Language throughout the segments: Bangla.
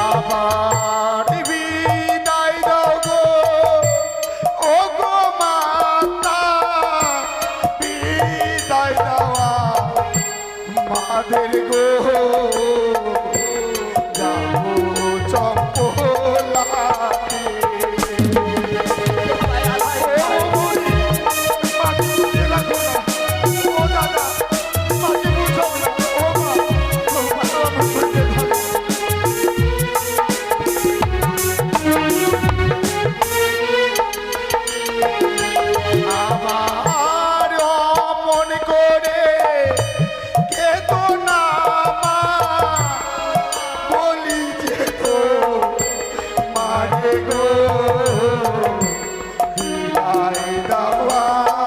আবার বিদায় দাও গো ও গো মাতা, বিদায় দেওয়া মাদের গো, যাবো চম্পলাতে। আমার অমন করে কেঁদো না মা, বলি যে গো মারে গো, বিদায় দাও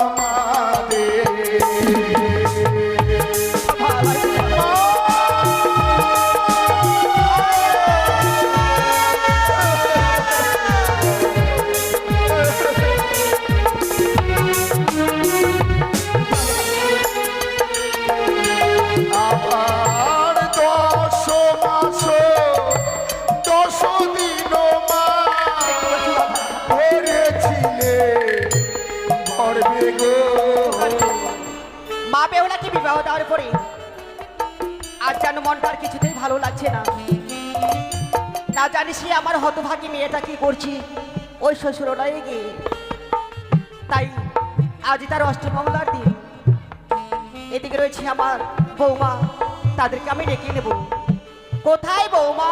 আমাদের। আবার 10 মাস 10 দিন মা ধরেছিলে গর্বে গো। মা বেহুলাকে বিবাহ দেওয়ার পরে আর যেন মনটা আর কিছুতেই ভালো লাগছে না। না জানি সে আমার হতভাগী মেয়েটা কি করছি ওই শ্বশুরালয়ে গিয়ে। তাই আজ তার অষ্টমঙ্গলার দিন, এদিকে রয়েছে আমার বৌমা, তাদেরকে আমি ডেকে নেব। কোথায় বৌমা?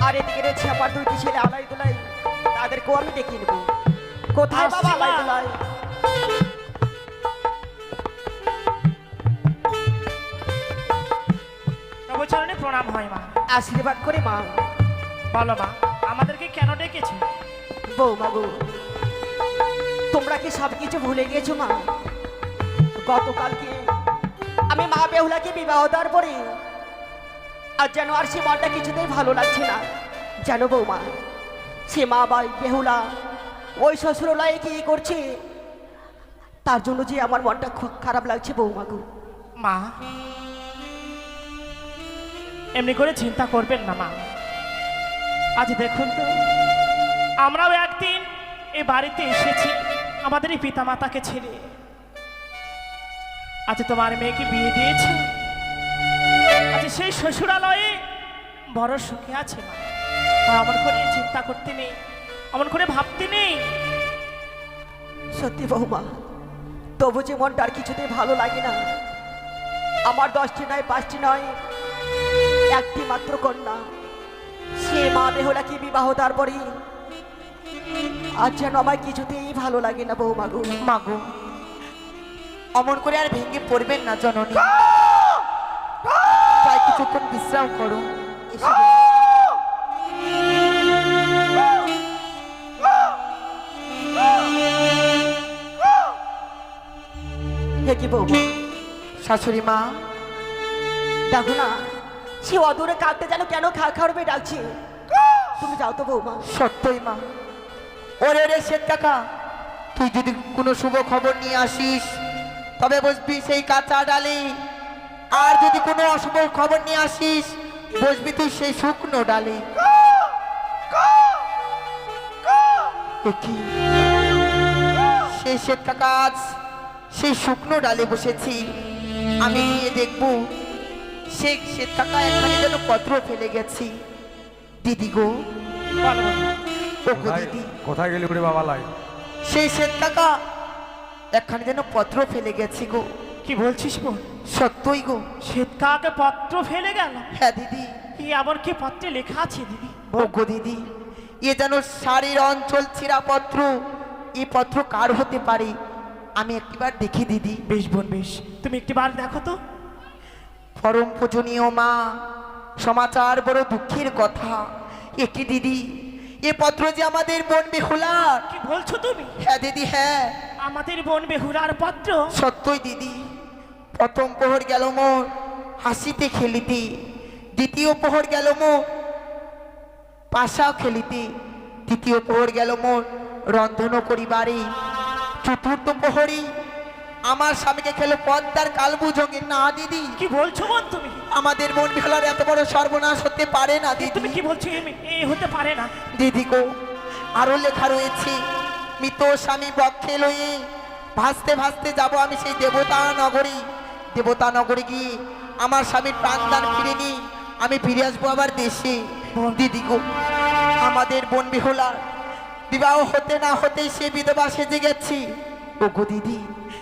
আর এদিকে রয়েছে আমার 2টি ছেলে আলাই দুলাই, তাদেরকেও আমি ডেকে নেব। কোথায় বাবা আলাই দুলাই? নবচরণে প্রণাম হয় মা। আশীর্বাদ করে মা। বলো মা, আমাদেরকে কেন ডেকেছো? বৌমা গো, তোমরা কি সব কিছু ভুলে গেছো মা? গতকালকে আমি মা বেহুলাকে বিবাহ দেওয়ার পরে আর যেন আর সে মনটা কিছুতেই ভালো লাগছে না। জানো বৌমা, সে মা বেহুলা ওই শ্বশুরালয়ে কি করছে, তার জন্য যে আমার মনটা খুব খারাপ লাগছে বৌমা গো। মা, এমনি করে চিন্তা করবেন না মা। আজ দেখুন তো, আমরাও একদিন এই বাড়িতে এসেছি আমাদের এই পিতা মাতাকে ছেড়ে। আজ তোমার মেয়েকে বিয়ে দিয়েছে, আজ সেই শ্বশুরালয়ে বড় সুখে আছে মা। আর অমন করে চিন্তা করতে নেই, অমন করে ভাবতে নেই। সত্যি বৌমা, তবু যে মনটা আর কিছুতেই ভালো লাগে না। আমার 10টি নয় 5টি নয়, একটি মাত্র কন্যা, সে মা বেহুলাকে বিবাহ দেওয়ার পরে আজ যেন আমার কিছুতেই ভালো লাগে না বৌমা গো। মাগো, অমন করে আর ভেঙে পড়বেন না জননী, তাই কিছুক্ষণ বিশ্রাম করো। এসো বৌ। হে কি বৌমা, শাশুড়ি মা, দেখো না সে অদূরে কাঁদতে যেন কেন খা খাওয়াবে ডাকছে। তুমি যাও তো বৌমা। সত্যই মা। ওরে রে শেঠ কাকা, তুই যদি কোনো শুভ খবর নিয়ে আসিস তবে বসবি সেই কাঁচা ডালে, আর যদি কোনো অশুভ খবর নিয়ে আসিস বসবি তুই সেই শুকনো ডালে। এ কি? সেই শেঠ কাকা আজ সেই শুকনো ডালে বসেছি। আমি গিয়ে দেখবো সেই শেঠ কাকা এখানে যেন পত্র ফেলে গেছি। দিদি গো, বলো বলো। ও গো দিদি, কোথায় গেলি রে বাবা লাই? সেই শেঠ কাকা এখানে যেন পত্র ফেলে গেছি গো। কি বলছিস বোন? সত্যই গো। শ্বেত কাকে পত্র ফেলে গেল? হ্যাঁ দিদি। কি আবার কি পত্রে লেখা আছে দিদি? ও গো দিদি, এ যেন শাড়ির অঞ্চল ছিঁড়া পত্র। এই পত্র কার হতে পারে? আমি একবার দেখি দিদি। বেশ বোন বেশ, তুমি একটিবার দেখো তো। পরম পূজনীয় মা, সমাচার বড় দুঃখের কথা। একি দিদি, এ পত্র যে আমাদের বোন বেহুলার। কি বলছো তুমি? হ্যাঁ দিদি হ্যাঁ, আমাদের বোন বেহুলার পত্র? সত্যই দিদি। প্রথম প্রহর গেল মোর হাসিতে খেলিতে, দ্বিতীয় প্রহর গেল মোর পাশা খেলিতে, তৃতীয় প্রহর গেল মোর রন্ধন করিবারে, চতুর্থ প্রহরী আমার স্বামীকে খেলো পদ্মার কালবুঝঙ্গে না দিদি। কি বলছো বোন তুমি? আমাদের মন বিহলার এত বড় সর্বনাশ হতে পারে না তুমি দিদি। কি বলছো? এই হতে পারে না। দিদি গো, আরো লেখা রয়েছে, মৃত স্বামী বক্ষে লয়ে ভাসতে ভাসতে যাব আমি সেই দেবতা নগরী। দেবতা নগরী গিয়ে আমার স্বামীর প্রাণদান ফিরে নিয়ে আমি ফিরে আসবো আবার দেশে। দিদি গো, আমাদের বোন বিহলার বিবাহ হতে না হতেই সে বিধবা সেজে গেছি। ও গো দিদি,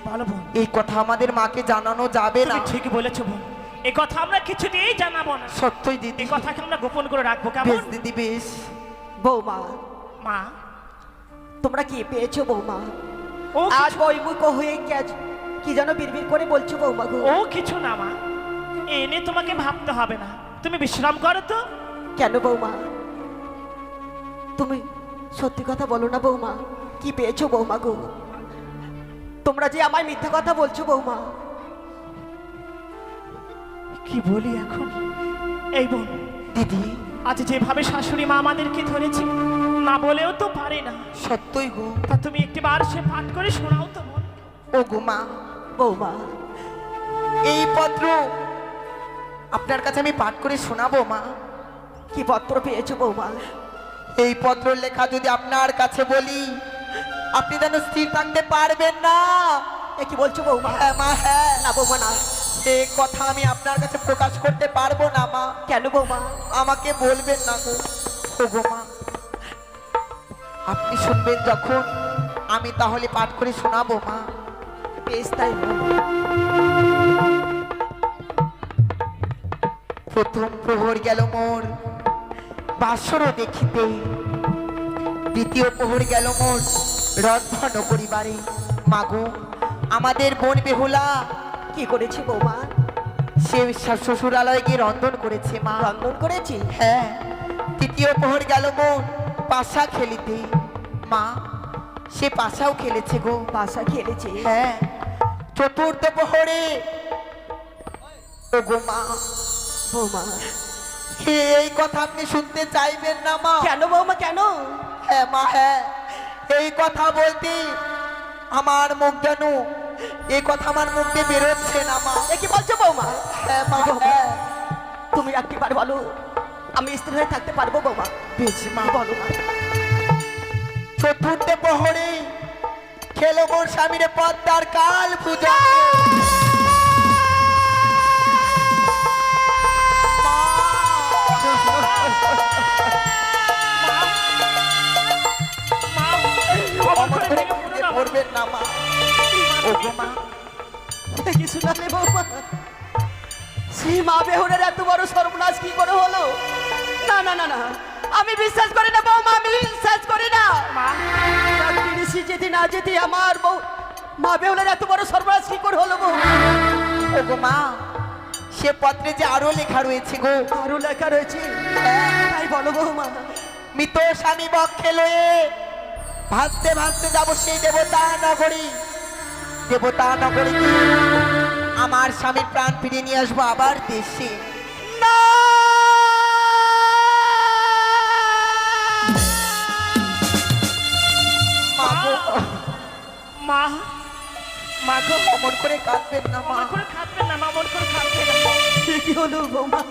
ভালো বোন, এই কথা আমাদের মাকে জানানো যাবে না। তুমি ঠিকই বলেছো বোন, এই কথা আমরা কিছুতেই জানাবো না। সত্যই দিদি। এই কথাকে আমরা গোপন করে রাখবো, কেমন? বেশ দিদি বেশ। বৌমা, মা, তোমরা কি পেয়েছো বৌমা? ও আজ বইমুখ হয়ে কি যেন বিড়বিড় করে বলছো বৌমা গো? ও কিছু না মা, এনে তোমাকে ভাবতে হবে না, তুমি বিশ্রাম করো তো। কেন বৌমা, তুমি সত্যি কথা বলো না বৌমা, কি পেয়েছো বৌমা গো? তোমরা যে আমায় মিথ্যা কথা বলছো বৌমা। কি বলি এখন? এই বোন, দিদি আজ যেভাবে শাশুড়ি মা আমাদেরকে ধরেছে, না বলেও তো পারে না। সত্যই গো। তা তুমি একটিবার সে পাঠ করে শোনাও তো বোন। ও গো মা, বৌমা, এই পত্র আপনার কাছে আমি পাঠ করে শোনাবো মা। কি পত্র পেয়েছো বৌমা? এই পত্র লেখা যদি আপনার কাছে বলি, আপনি যেন স্থির থাকতে পারবেন না। এ কি বলছো বৌমা? হ্যাঁ মা, হ্যাঁ। না বৌমা না। এই কথা আমি আপনার কাছে প্রকাশ করতে পারবো না মা। কেন বৌমা? আমাকে বলবেন না গো। ও গো মা, আপনি শুনবেন যখন, আমি তাহলে পাঠ করে শোনাবো মা। বেশ তাই হোক। প্রথম প্রহর গেল মোর বাসর দেখিতে, দ্বিতীয় প্রহর গেল মোর রন্ধন করিবারে। মাগো, আমাদের বোন বেহুলা কি করেছি বৌমা? সে শ্বশুরালয়ে গিয়ে রন্ধন করেছে মা। রন্ধন করেছি? হ্যাঁ। তৃতীয় প্রহর গেল মোর পাশা খেলিতে। মা, সে পাশাও খেলেছে গো। বাসা খেলেছি? হ্যাঁ। চতুর্থ প্রহরে ও গো মা, বৌমা, এই কথা আপনি শুনতে চাইবেন না মা। কেন বৌমা কেন? হ্যাঁ মা, হ্যাঁ। এই কথা বলতে আমার মুখ যেন, এই কথা আমার মুখ দিয়ে বেরোচ্ছে না মা। এ কি বলছো বৌমা? হ্যাঁ মা, হ্যাঁ। তুমি একটিবার বলো, আমি স্থির হয়ে থাকতে পারবো বৌমা? বেশ মা, বলো না। চতুর্থ প্রহরে খেলো মোর স্বামীর পদ্মার কাল পূজা। মা, অমন করে ভেঙে পড়ো না। করবেন না মা। ও গো মা, কি শোনালে বৌমা? সেই মা বেহুনের এত বড় সর্বনাশ কি করে হলো? না না না না, আমি বিশ্বাস করি না বৌমা, আমি বিশ্বাস করি না। মা, তিরিশি যেতে না যেতে আমার বউ মা বেহুনের এত বড় সর্বনাশ কি করে হলো বৌ? ও গো মা, সে পত্রে যে আরো লেখা রয়েছে গো। আরো লেখা রয়েছে? তাই বলো বৌমা। মৃত স্বামী বক্ষে লয়ে ভাসতে ভাসতে যাব সেই দেবতা নগরী। দেবতা নগরী গিয়ে আমার স্বামীর প্রাণ ফিরিয়ে নিয়ে আসবো আবার দেশে। না! মা গো, মা, মা গো, অমন করে কাঁদবেন না মা। অমন করে কাঁদবেন না মা, অমন করে কাঁদবেন না। এ কি হলো বৌমা?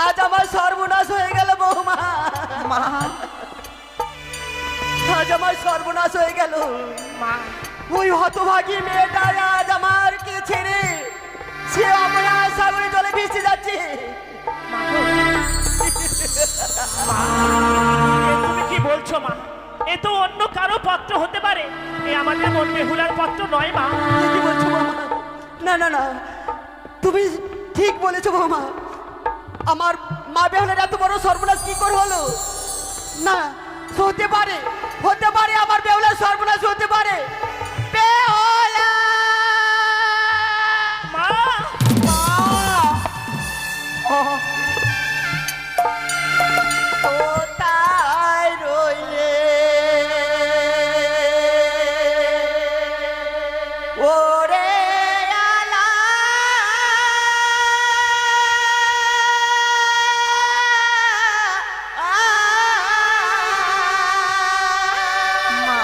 আজ আমার সর্বনাশ হয়ে গেল বৌমা। মা, আজ আমার সর্বনাশ হয়ে গেল। মা, ওই হতভাগী মেয়েটা আজ আমার কে ছেড়ে সে আমরা সাগরে জলে ভেসে যাচ্ছে। মা গো। মা, এ তুমি কি বলছো মা? এ তো অন্য কারো পত্র হতে পারে, এ আমাদের মন বেহুলার পত্র নয় মা। এ কি বলছো বৌমা? না না না, তুমি ঠিক বলেছো বৌমা। আমার মা বেহুলের এত বড় সর্বনাশ কি করে হলো? না, হতে পারে, হতে পারে আমার বেহুলার সর্বনাশ হতে পারে। বেহুলা! মা, মা! ও, কোথায় রইলে ওরে আলা? মা,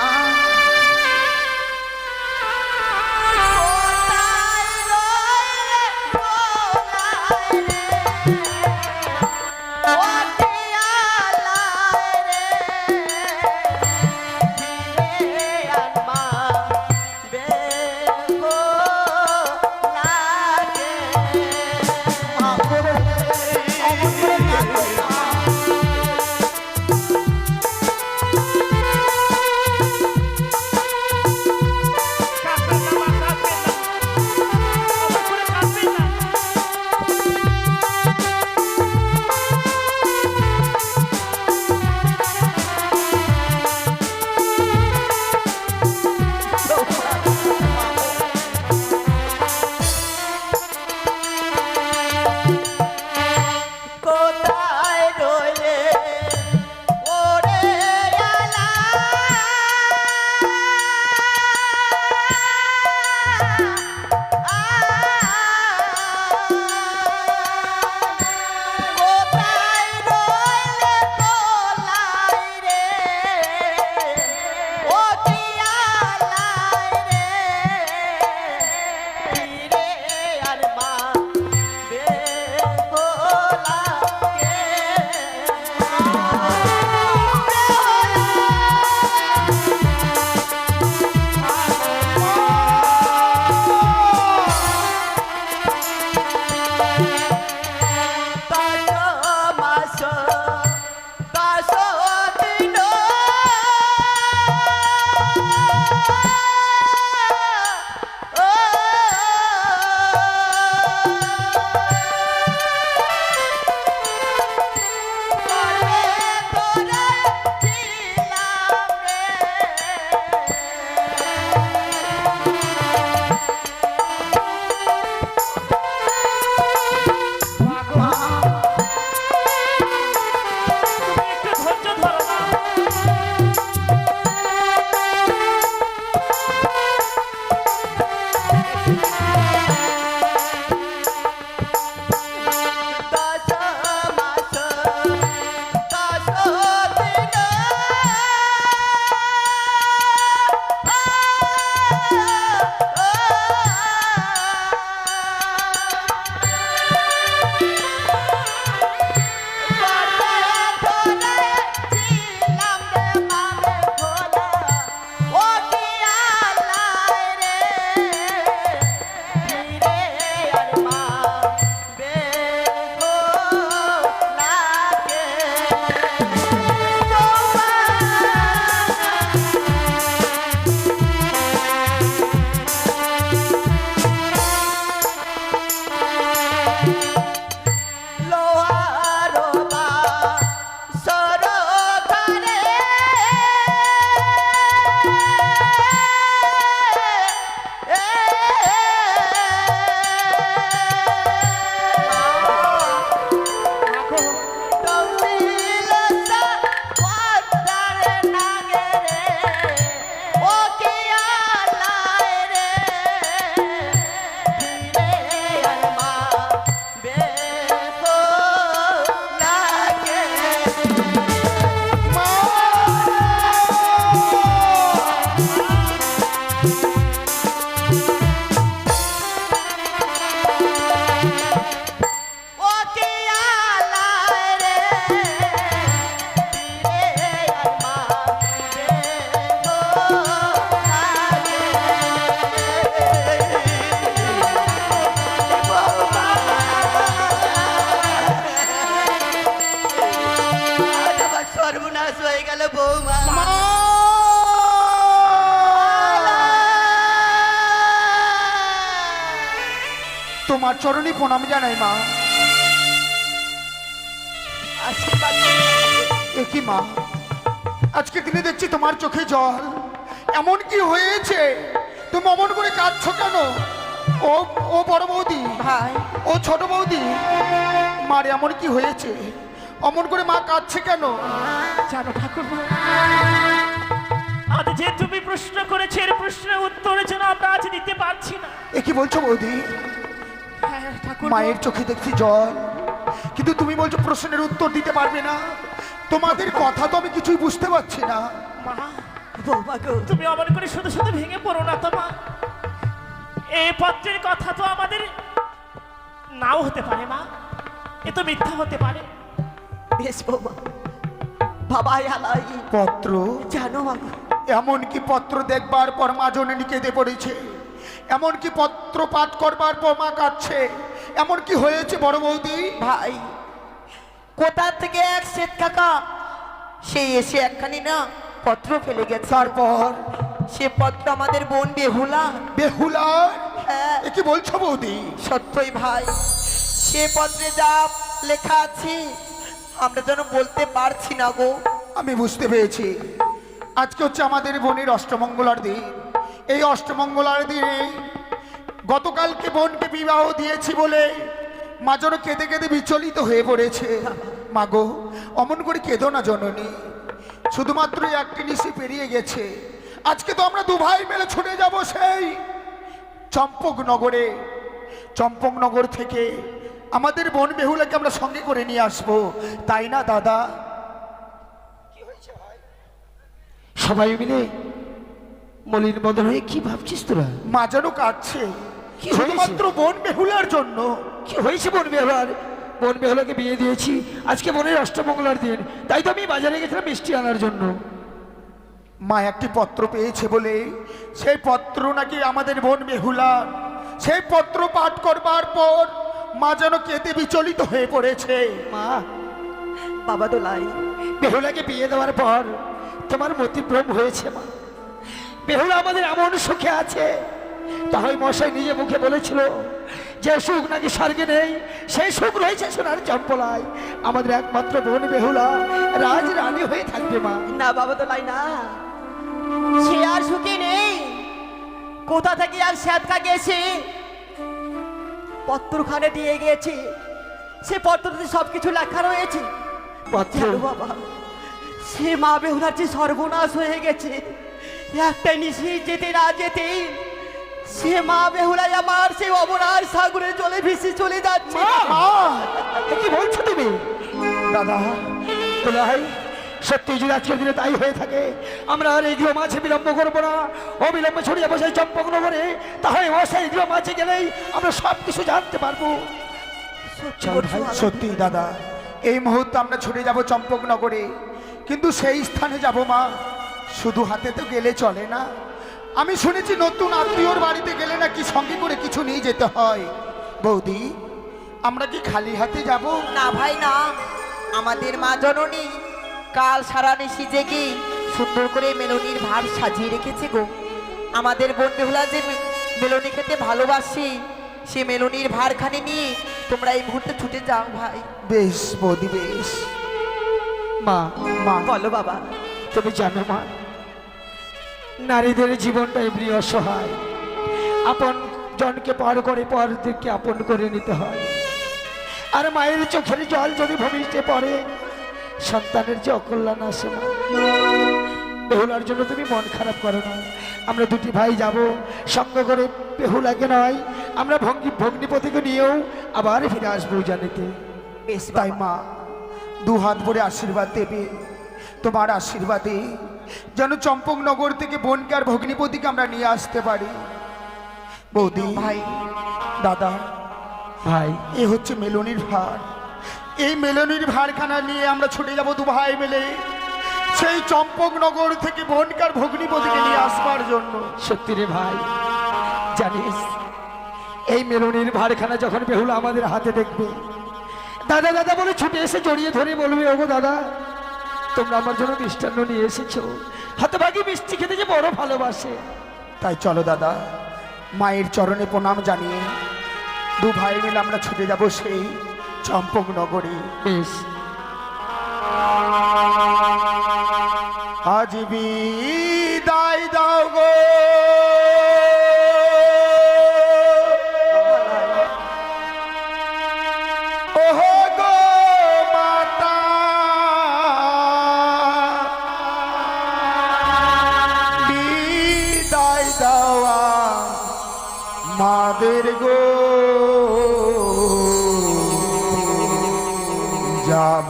তোমার চরণে প্রণাম জানাই মা। আশীর্বাদ করুন। এ কি মা, আজকে দিনে দেখছি তোমার চোখে জল, এমন কি হয়েছে? তুমি অমন করে কাঁদছো কেন? ও ও বড় বৌদি, ভাই ও ছোট বৌদি, মার এমন কি হয়েছে? অমন করে মা কাঁদছে কেন? জানো ঠাকুর, আজ যে তুমি প্রশ্ন করেছো এর প্রশ্নের উত্তরের জন্য আমরা আজ দিতে পারছি না। এ কি বলছো বৌদি? হ্যাঁ ঠাকুর, মায়ের চোখে দেখছি জল, কিন্তু তুমি বলছো প্রশ্নের উত্তর দিতে পারবে না। তোমাদের কথা তো আমি কিছুই বুঝতে পারছি না। মা বৌমা গো, তুমি অমন করে শুধু শুধু ভেঙে পড়ো না তো মা। এই পত্রের কথা তো আমাদের নাও হতে পারে মা, এ তো মিথ্যা হতে পারে। বেশ বৌমা, বাবা আলাই পত্র, জানো মা গো, এমন কি পত্র দেখবার পর মা জননী কেঁদে পড়েছে, এমন কি পত্র পাঠ করবার পর মা কাঁদছে, এমন কি হয়েছে বড় বৌদি? ভাই কোথা থেকে এক শ্বেত কাকা সে এসে একখানি না পত্র ফেলে গেছে। তারপর সে পত্র আমাদের বোন বেহুলা। বেহুলা? হ্যাঁ এ কি বলছো বৌদি? সত্যই ভাই, সে পত্রে যা লেখা আছে আমরা যেন বলতে পারছি না গো। আমি বুঝতে পেরেছি, আজকে হচ্ছে আমাদের বোনের অষ্টমঙ্গলার দিন। এই অষ্টমঙ্গলার দিনে গতকালকে বোনকে বিবাহ দিয়েছি বলে মা যেন কেঁদে কেঁদে বিচলিত হয়ে পড়েছে। মা গো, অমন করে কেঁদো না জননী, শুধুমাত্র একটি নিশি পেরিয়ে গেছে। আজকে তো আমরা দু ভাই মিলে ছুটে যাব সেই চম্পকনগরে। চম্পকনগর থেকে আমাদের বোন বেহুলাকে আমরা সঙ্গে করে নিয়ে আসবো, তাই না দাদা? সবাই মিলে মলিন বদন হয়ে কি ভাবছিস তোরা? মা যেন কাঁদছে কি শুধুমাত্র বোন বেহুলার জন্য। কি হয়েছে বোন বেহুলার? বোন বেহুলাকে বিয়ে দিয়েছি, আজকে বোনের অষ্টমঙ্গলার দিন, তাই তো আমি বাজারে গেছিলাম মিষ্টি আনার জন্য। মা একটি পত্র পেয়েছে বলে, সেই পত্র নাকি আমাদের বোন বেহুলার। সেই পত্র পাঠ করবার পর মা যেন কেঁদে বিচলিত হয়ে পড়েছে। মা, বাবা দোলাই বেহুলাকে বিয়ে দেওয়ার পর তোমার মতিভ্রম হয়েছে মা। বেহুলা আমাদের এমন সুখে আছে, তাই মশাই নিজে মুখে বলেছিল যে সুখ নাকি স্বর্গে নেই, সেই সুখ রয়েছে সোনার চম্পলায়। আমাদের একমাত্র বোন বেহুলা রাজ রানী হয়ে থাকবে মা। না বাবা দোলাই না, সে আর সুখী নেই। কোথা থেকে আর শ্যাতকা গেছে, পত্রখানে দিয়ে গিয়েছে, সে পত্রতে সবকিছু লেখা রয়েছে। পত্র? জানো বাবা, সে মা বেহুলার যে সর্বনাশ হয়ে গেছে। একটা নিশি যেতে না যেতে সে মা বেহুলাই আমার সেই অবনার সাগরে জলে ভেসে চলে যাচ্ছে। মা, এ কি বলছো তুমি? দাদা, ভাই, সত্যি যদি আজকের দিনে তাই হয়ে থাকে, আমরা আর এই গৃহ মাঝে বিলম্ব করবো না, অবিলম্বে ছড়িয়ে বসে চম্পকনগরে। তাহলে মশাই গৃহ মাঝে গেলেই আমরা সব কিছু জানতে পারবো। চল ভাই। সত্যি দাদা, এই মুহূর্তে আমরা ছুটে যাব চম্পকনগরে, কিন্তু সেই স্থানে যাব মা, শুধু হাতে তো গেলে চলে না। আমি শুনেছি নতুন আত্মীয়র বাড়িতে গেলে নাকি সঙ্গে করে কিছু নিয়ে যেতে হয়। বৌদি, আমরা কি খালি হাতে যাব? না ভাই না, আমাদের মা জননী কাল সারা নিশি জেগে সুন্দর করে মেলনির ভার সাজিয়ে রেখেছে গো। আমাদের বোন বেহুলা যে মেলনি খেতে ভালোবাসি, সে মেলনির ভারখানি নিয়ে তোমরা এই মুহূর্তে ছুটে যাও ভাই। বেশ বৌদি, বেশ। মা, মা, বলো বাবা। তুমি জানো মা, নারীদের জীবনটা এমনি অসহায়। আপন জনকে পার করে পরদেরকে আপন করে নিতে হয়। আর মায়ের চোখের জল যদি ভূমিষ্ঠে পড়ে, সন্তানের যে অকল্যাণ আসে মা। বেহুলার জন্য তুমি মন খারাপ করো না। আমরা দুটি ভাই যাব সঙ্গে করে, বেহুলাকে নয়, আমরা ভগ্নিপতিকে নিয়েও আবার ফিরে আসবো জানিতে। বেশ তাই বাবা। মা, দু হাত ভরে আশীর্বাদ দেবে। তোমার আশীর্বাদে যেন চম্পকনগর থেকে বোনকে আর ভগ্নিপতিকে আমরা নিয়ে আসতে পারি। বৌদি, ভাই দাদা, ভাই, এ হচ্ছে মেলনির ভার। এই মেলনির ভারখানা নিয়ে আমরা ছুটে যাব দু ভাই মিলে সেই চম্পকনগর থেকে বোনকে আর ভগ্নিপতিকে নিয়ে আসবার জন্য। সত্যি রে ভাই, জানিস এই মেলনির ভারখানা যখন বেহুলা আমাদের হাতে দেখবে, দাদা দাদা বলে ছুটে এসে জড়িয়ে ধরে বলবে, ওগো দাদা, তোমরা আমার জন্য মিষ্টান্ন নিয়ে এসেছো। হতভাগী মিষ্টি খেতে যে বড় ভালোবাসে। তাই চলো দাদা, মায়ের চরণে প্রণাম জানিয়ে দু ভাই মিলে আমরা ছুটে যাব সেই চম্পক নগরী। বেশ, আজ বিদায় দাও গো ওহো গো মাতা, বিদায় দাওয়া মাদের গো, যাব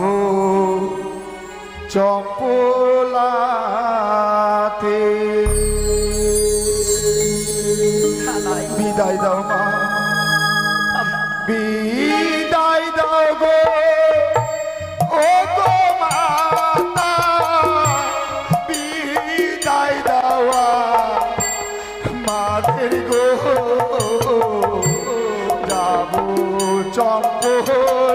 চম্পলাতে। বিদায় দাও মা, বিদায় দাও গো ও গো মাতা, বিদায় দাওয়া মাদের গো, যাব চম্পলাতে।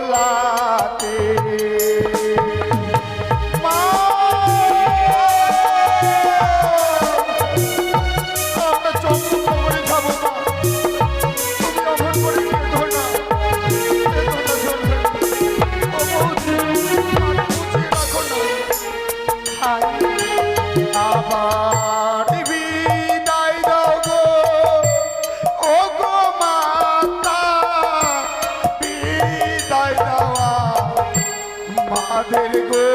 আবার বিদায় দাও গো ও গো মাতা, বিদায় দেওয়া মাদের গো,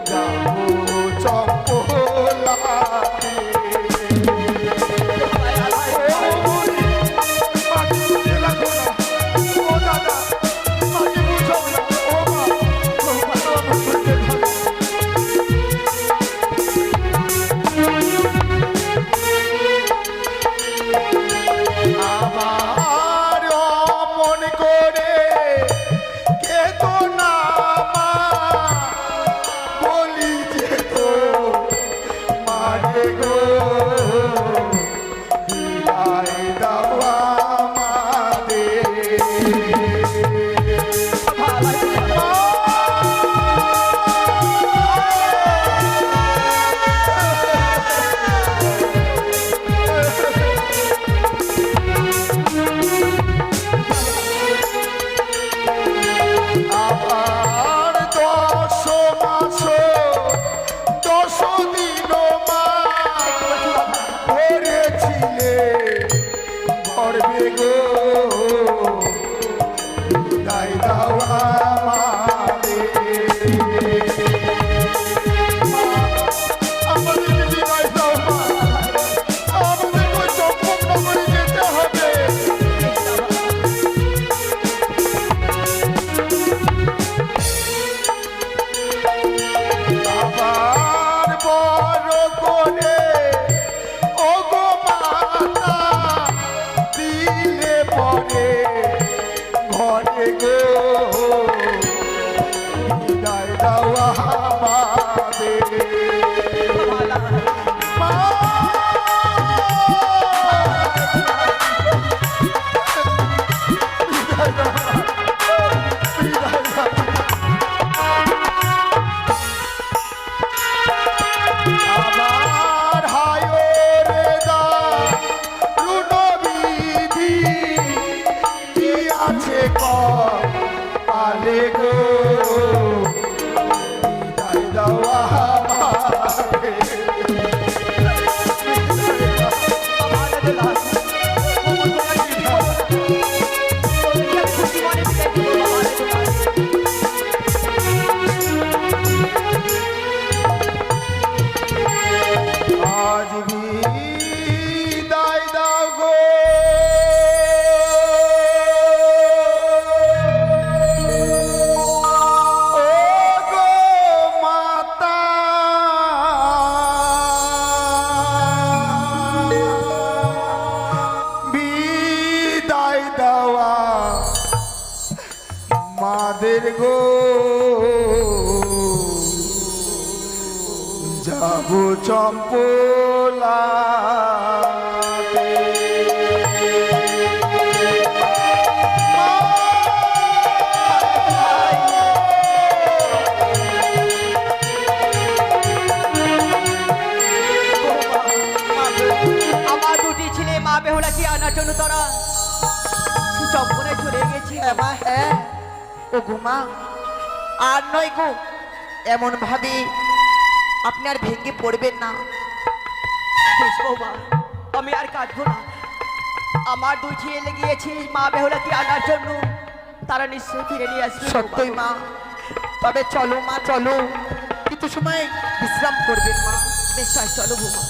যাবো চম্পলাতে। ও দাদা, মাকে বুঝাও না, ও মা, আমার মন করে কেতো না মা, বলি যে তো মারে গো, বিদায় দেওয়া মাদের। আবার 10 মাস 10 দিন মা ধরেছিলে গর্বে গো, বিদায় দেওয়া মাদের। আমাদের বিদায় দাও মা, আমাদের ওই চম্পক নগরে যেতে হবে। আবার বড় করে ও গো মাতা, দিলে পরে ঘরে গো, বিদায় দেওয়া আমাদের। মা, বিদায় দেওয়া, বিদায় দেওয়া। আবার হায় রে দারুণ বিধি, কি আছে কপালে গো, বিদায় দেওয়া আমাদের। আজ বিদায় দাও গো ও গো মাতা, বিদায় দেওয়া মাদের গো, যাব চম্পলাতে। আমার দুটি ছেলে মা বেহুলাকে আনার জন্য তারা চম্পনে চলে গেছি হ্যাঁ মা, হ্যাঁ। ও গো মা, আর নয় গো, এমন ভাবে আপনি আর ভেঙে পড়বেন না। বেশ বৌমা, আমি আর কাঁদবো না। আমার দুই ছেলে গিয়েছে মা বেহুলাকে আনার জন্য, তারা নিশ্চয়ই ফিরে নিয়ে আসবে। সত্যই মা, তবে চলো মা, চলো, কিছু সময় বিশ্রাম করবেন মা। বেশ তাই চলো বৌমা।